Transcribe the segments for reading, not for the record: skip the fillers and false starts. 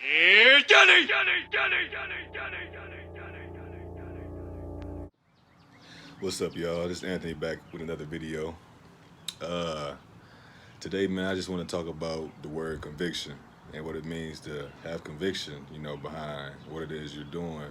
Here's Johnny! What's up, y'all? This is Anthony back with another video. Uh, Today, man, I just want to talk about the word conviction and what it means to have conviction, behind what it is you're doing,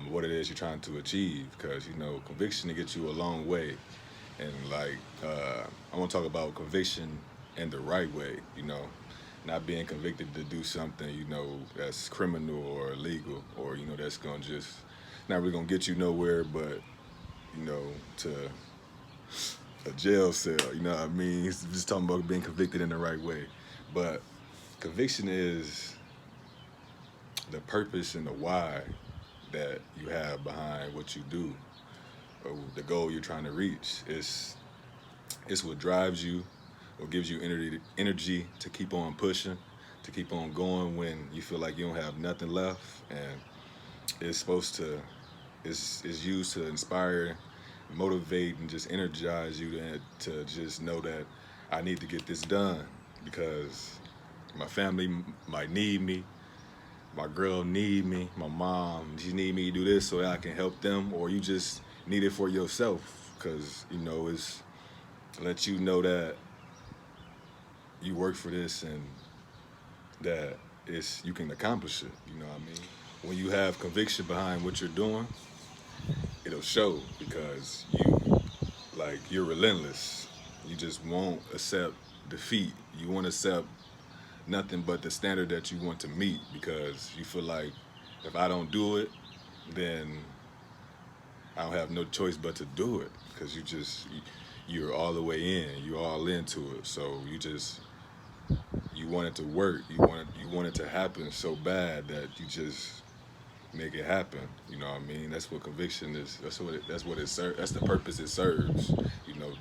what it is you're trying to achieve. Because, conviction to get you a long way. And, I want to talk about conviction in the right way, not being convicted to do something, that's criminal or illegal or, that's going to just, not really going to get you nowhere, but to a jail cell. You know what I mean? He's just talking about being convicted in the right way. But conviction is the purpose and the why that you have behind what you do, or the goal you're trying to reach. It's what drives you, what gives you energy to keep on pushing, to keep on going when you feel like you don't have nothing left. And it's supposed to, it's used to inspire, motivate, and just energize you to just know that I need to get this done because my family might need me, my girl need me, my mom, she need me to do this so that I can help them, or you just need it for yourself because, it's let you know that you work for this and that you can accomplish it, you know what I mean? When you have conviction behind what you're doing, it'll show because you're relentless. You just won't accept defeat. You won't accept nothing but the standard that you want to meet because you feel like if I don't do it, then I don't have no choice but to do it because you're all the way in. You're all into it. So you want it to work. You want it to happen so bad that you just make it happen. You know what I mean? That's what conviction is. That's what it serves. That's the purpose it serves.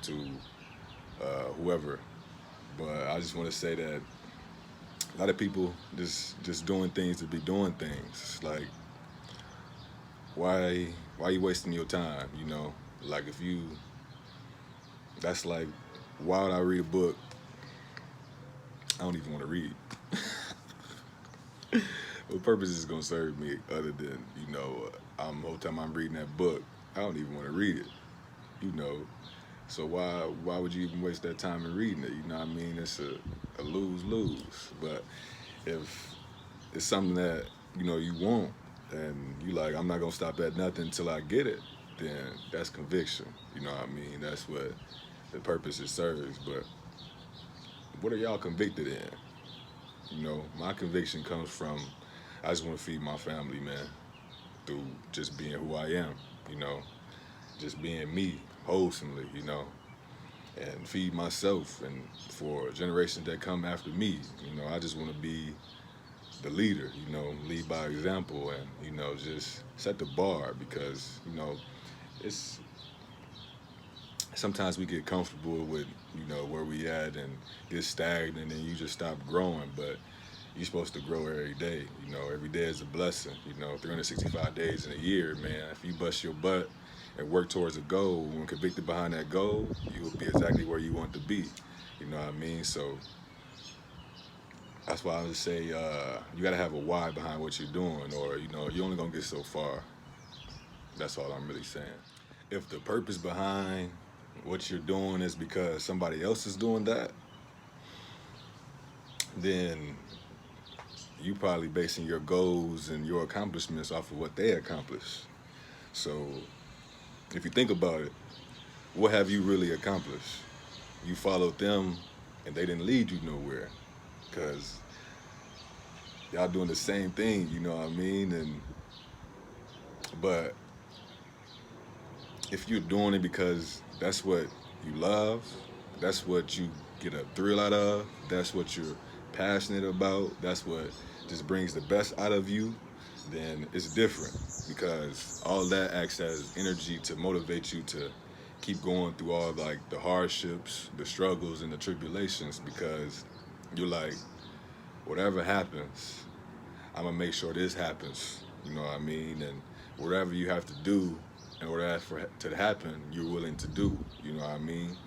To whoever. But I just want to say that a lot of people just doing things to be doing things. Like why are you wasting your time? Like if you that's like why would I read a book I don't even want to read? What purpose is it gonna serve me other than whole time I'm reading that book, I don't even want to read it. You know, so why would you even waste that time in reading it? You know what I mean? It's a lose lose. But if it's something that you want and you like, I'm not gonna stop at nothing until I get it, then that's conviction. You know what I mean? That's what the purpose it serves. But what are y'all convicted in? My conviction comes from I just want to feed my family, man, through just being who I am, you know, just being me wholesomely, and feed myself and for generations that come after me. I just want to be the leader, lead by example and, just set the bar because, it's sometimes we get comfortable with, where we at and get stagnant and you just stop growing. But you're supposed to grow every day. Every day is a blessing. 365 days in a year, man. If you bust your butt and work towards a goal, when convicted behind that goal, you will be exactly where you want to be. You know what I mean? So that's why I would say you got to have a why behind what you're doing, or you're only gonna get so far. That's all I'm really saying. If the purpose behind what you're doing is because somebody else is doing that, then you probably basing your goals and your accomplishments off of what they accomplish. So if you think about it, what have you really accomplished? You followed them and they didn't lead you nowhere because y'all doing the same thing, you know what I mean? But if you're doing it because that's what you love, that's what you get a thrill out of, that's what you're passionate about, that's what just brings the best out of you, then it's different because all that acts as energy to motivate you to keep going through all like the hardships, the struggles, and the tribulations because you're like, whatever happens, I'm gonna make sure this happens. You know what I mean? And whatever you have to do in order for it to happen, you're willing to do. You know what I mean?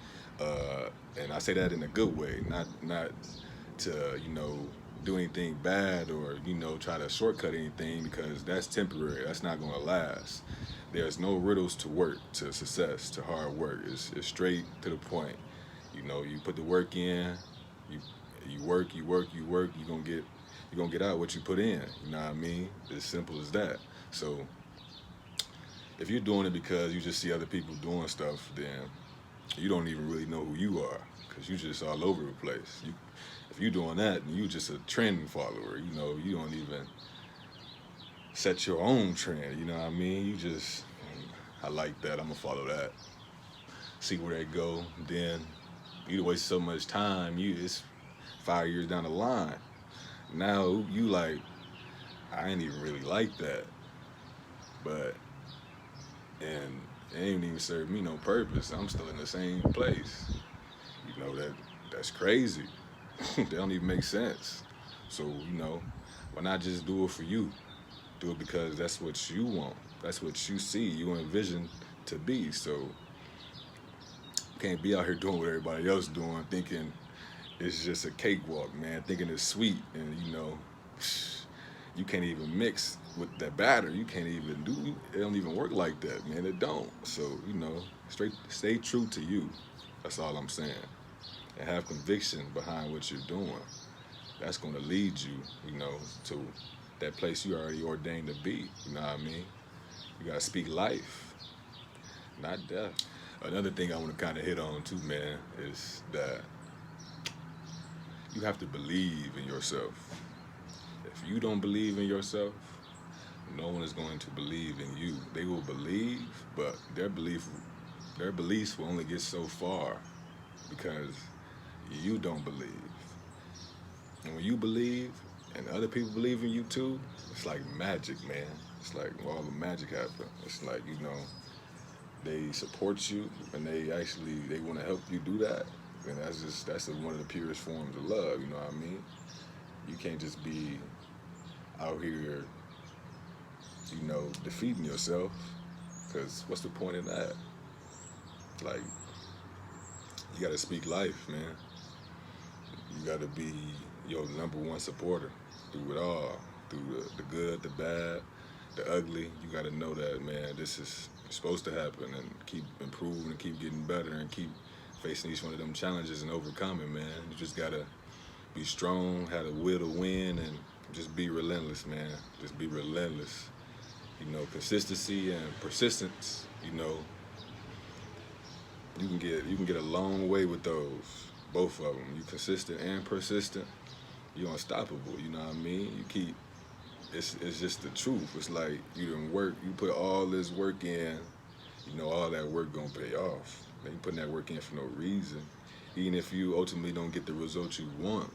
And I say that in a good way, not to do anything bad or try to shortcut anything, because that's temporary. That's not going to last. There's no riddles to work, to success, to hard work. It's straight to the point. You put the work in. You you work, you work, you work. You're gonna get out what you put in. You know what I mean? As simple as that. So if you're doing it because you just see other people doing stuff, then you don't even really know who you are, because you just all over the place. If you're doing that, then you just a trend follower. You don't even set your own trend. You know what I mean? You just, I like that. I'm gonna follow that. See where they go. Then you waste so much time. It's 5 years down the line. Now you like, I ain't even really like that, but and it ain't even serve me no purpose. I'm still in the same place. That's crazy. They don't even make sense. So why not just do it for you? Do it because that's what you want. That's what you see. You envision to be. So you can't be out here doing what everybody else doing, thinking it's just a cakewalk, man. Thinking it's sweet, and you can't even mix with that batter. You can't even do. It don't even work like that, man. It don't. So straight, stay true to you. That's all I'm saying, and have conviction behind what you're doing. That's going to lead you, to that place you already ordained to be. You know what I mean? You got to speak life, not death. Another thing I want to kind of hit on too, man, is that you have to believe in yourself. If you don't believe in yourself, no one is going to believe in you. They will believe, but their beliefs will only get so far, because you don't believe. And when you believe and other people believe in you too, it's like magic, man. It's like all the magic happen. It's like, they support you, and they want to help you do that. And that's one of the purest forms of love, you know what I mean? You can't just be out here, defeating yourself, because what's the point in that? Like, you gotta speak life, man. You gotta be your number one supporter through it all, through the good, the bad, the ugly. You gotta know that, man, this is supposed to happen, and keep improving and keep getting better and keep facing each one of them challenges and overcoming, man. You just gotta be strong, have the will to win, and just be relentless, man. Just be relentless. Consistency and persistence, you can get a long way with those. Both of them. You consistent and persistent, you're unstoppable. You know what I mean? It's just the truth. It's like you put all this work in, all that work gonna pay off. Man, you putting that work in for no reason. Even if you ultimately don't get the result you want,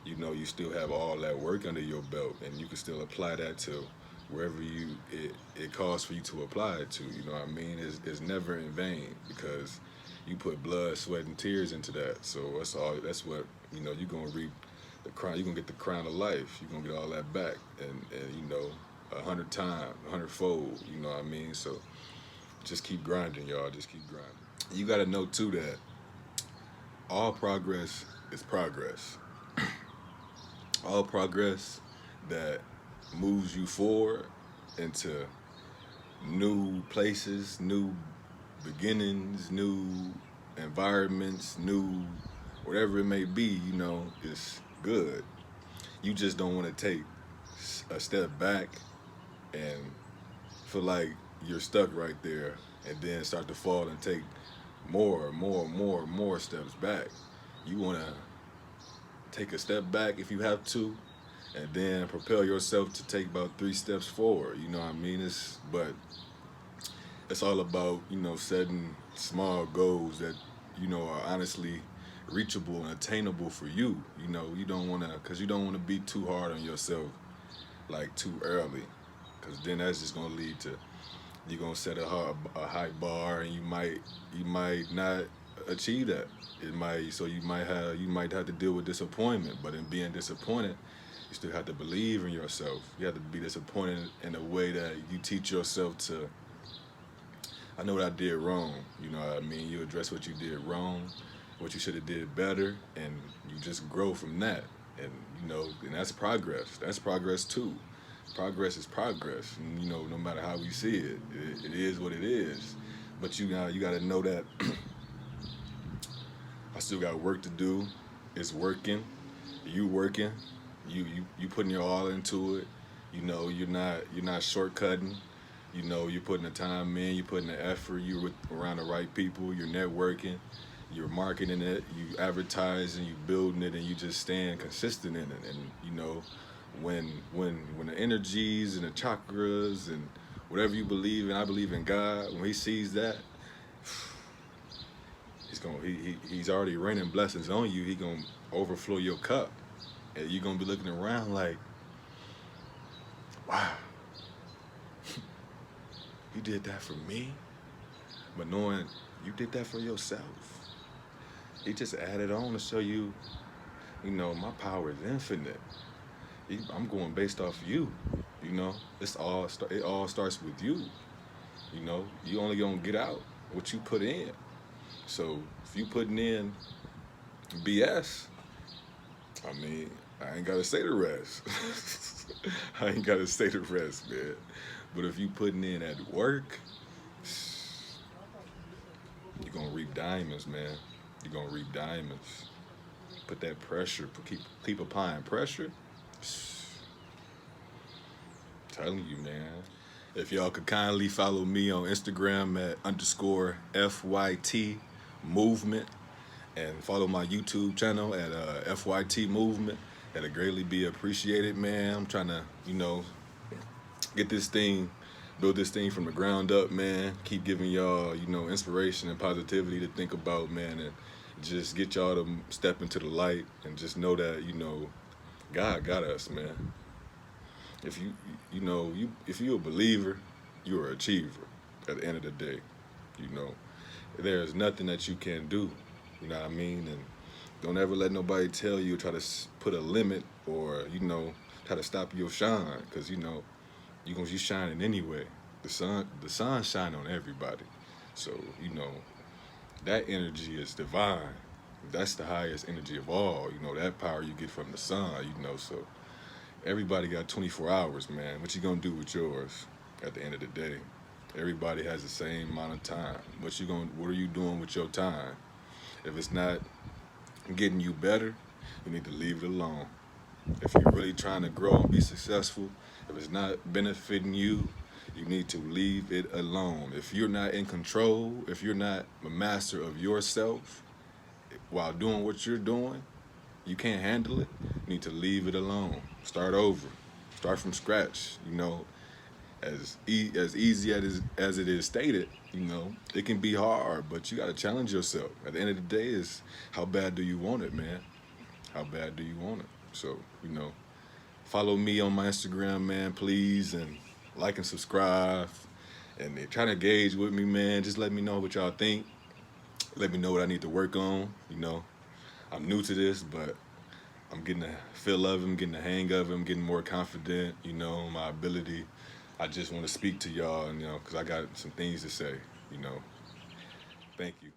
you still have all that work under your belt, and you can still apply that to wherever it calls for you to apply it to. You know what I mean? It's never in vain, because you put blood, sweat, and tears into that. So that's what you're gonna reap the crown. You're gonna get the crown of life. You're gonna get all that back, and 100 times, 100-fold. You know what I mean? So just keep grinding, y'all. Just keep grinding. You gotta know too that all progress is progress. All progress that moves you forward into new places, new beginnings, new environments, new whatever it may be, is good. You just don't want to take a step back and feel like you're stuck right there, and then start to fall and take more steps back. You want to take a step back if you have to, and then propel yourself to take about 3 steps forward. You know what I mean? But it's all about, setting small goals that, are honestly reachable and attainable for you. You don't want to, because you don't want to be too hard on yourself, like too early, because then that's just going to lead to, you're going to set a high bar, and you might not achieve that. You might have to deal with disappointment, but in being disappointed, you still have to believe in yourself. You have to be disappointed in a way that you teach yourself to, I know what I did wrong. You know what I mean? You address what you did wrong, what you should have did better, and you just grow from that. And you know, and that's progress. That's progress too. Progress is progress, and, you know, no matter how we see it, it is what it is. But you got to know that I still got work to do. It's working. You working. You putting your all into it. You know, you're not shortcutting. You know, you're putting the time in. You're putting the effort. You're around the right people. You're networking. You're marketing it. You advertising. You building it, and you just staying consistent in it. And you know, when the energies and the chakras and whatever you believe in, I believe in God. When He sees that, he's already raining blessings on you. He gonna overflow your cup, and you're gonna be looking around like, wow, you did that for me. But knowing you did that for yourself, He just added on to show you, you know, my power is infinite. I'm going based off you. You know, it all starts with you. You know, you only gonna get out what you put in. So if you putting in BS, I mean, I ain't gotta say the rest. I ain't gotta say the rest, man. But if you putting in at work, you're gonna reap diamonds, man. You're gonna reap diamonds. Put that pressure, keep applying pressure. Telling you, man. If y'all could kindly follow me on Instagram at _FYT movement and follow my YouTube channel at FYT movement. That'd greatly be appreciated, man. I'm trying to, you know, get this thing, build this thing from the ground up, man. Keep giving y'all, you know, inspiration and positivity to think about, man, and just get y'all to step into the light and just know that, you know, God got us, man. If if you're a believer, you're an achiever at the end of the day. You know, there's nothing that you can't do. You know what I mean? And don't ever let nobody tell you, try to put a limit or, you know, try to stop your shine. Because, you know, you shining anyway. The sun shine on everybody. So, you know, that energy is divine. That's the highest energy of all. You know, that power you get from the sun, you know, so everybody got 24 hours, man. What you gonna do with yours at the end of the day? Everybody has the same amount of time. What are you doing with your time? If it's not getting you better, you need to leave it alone. If you're really trying to grow and be successful, if it's not benefiting you, you need to leave it alone. If you're not in control, if you're not a master of yourself while doing what you're doing, you can't handle it, you need to leave it alone. Start over. Start from scratch. You know, as easy as it is stated, you know, it can be hard, but you got to challenge yourself. At the end of the day, is how bad do you want it, man? How bad do you want it? So, you know, follow me on my Instagram, man, please, and like and subscribe. And try to engage with me, man. Just let me know what y'all think. Let me know what I need to work on. You know, I'm new to this, but I'm getting a feel of him, getting the hang of him, getting more confident, you know, my ability. I just want to speak to y'all, you know, because I got some things to say, you know. Thank you.